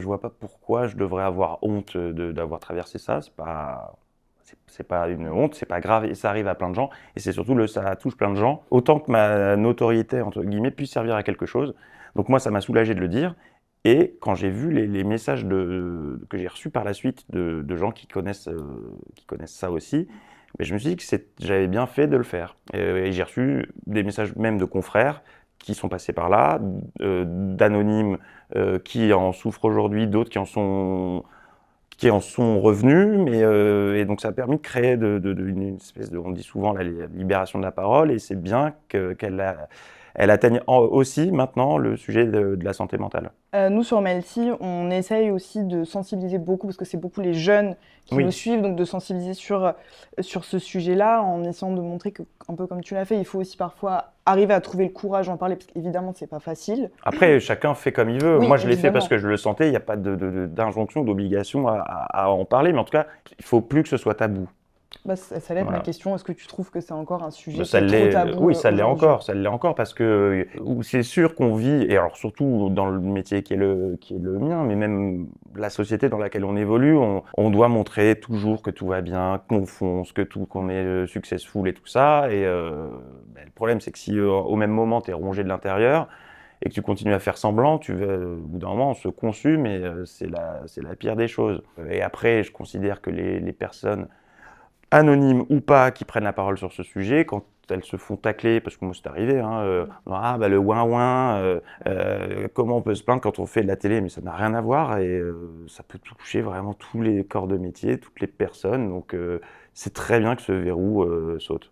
vois pas pourquoi je devrais avoir honte d'avoir traversé ça. C'est pas une honte, c'est pas grave, et ça arrive à plein de gens, et c'est surtout ça touche plein de gens. Autant que ma notoriété, entre guillemets, puisse servir à quelque chose. Donc moi, ça m'a soulagé de le dire. Et quand j'ai vu les messages que j'ai reçus par la suite de gens qui connaissent ça aussi, mais je me suis dit que j'avais bien fait de le faire. Et j'ai reçu des messages même de confrères qui sont passés par là, d'anonymes qui en souffrent aujourd'hui, d'autres qui en sont revenus, et donc ça a permis de créer une espèce de, on dit souvent la libération de la parole, et c'est bien elle atteigne aussi maintenant le sujet de la santé mentale. Nous, sur Melty, on essaye aussi de sensibiliser beaucoup, parce que c'est beaucoup les jeunes qui nous Oui. suivent, donc de sensibiliser sur ce sujet-là, en essayant de montrer que, un peu comme tu l'as fait, il faut aussi parfois arriver à trouver le courage d'en parler, parce qu'évidemment, c'est pas facile. Après, chacun fait comme il veut. Oui, Moi, je l'ai fait parce évidemment. que je le sentais. Il n'y a pas d'injonction, d'obligation à en parler. Mais en tout cas, il faut plus que ce soit tabou. Bah, ça va être ma Voilà. question. Est-ce que tu trouves que c'est encore un sujet qui Ça est trop l'est, tabou oui, aujourd'hui? ça l'est encore parce que c'est sûr qu'on vit, et alors surtout dans le métier qui est le mien, mais même la société dans laquelle on évolue, on doit montrer toujours que tout va bien, qu'on fonce, qu'on est successful et tout ça. Et le problème, c'est que si au même moment, tu es rongé de l'intérieur et que tu continues à faire semblant, au bout d'un moment, on se consume, et c'est la pire des choses. Et après, je considère que les personnes anonymes ou pas, qui prennent la parole sur ce sujet, quand elles se font tacler, parce que moi c'est arrivé, hein, ah bah le ouin-ouin, comment on peut se plaindre quand on fait de la télé, mais ça n'a rien à voir, et ça peut toucher vraiment tous les corps de métier, toutes les personnes, donc c'est très bien que ce verrou saute.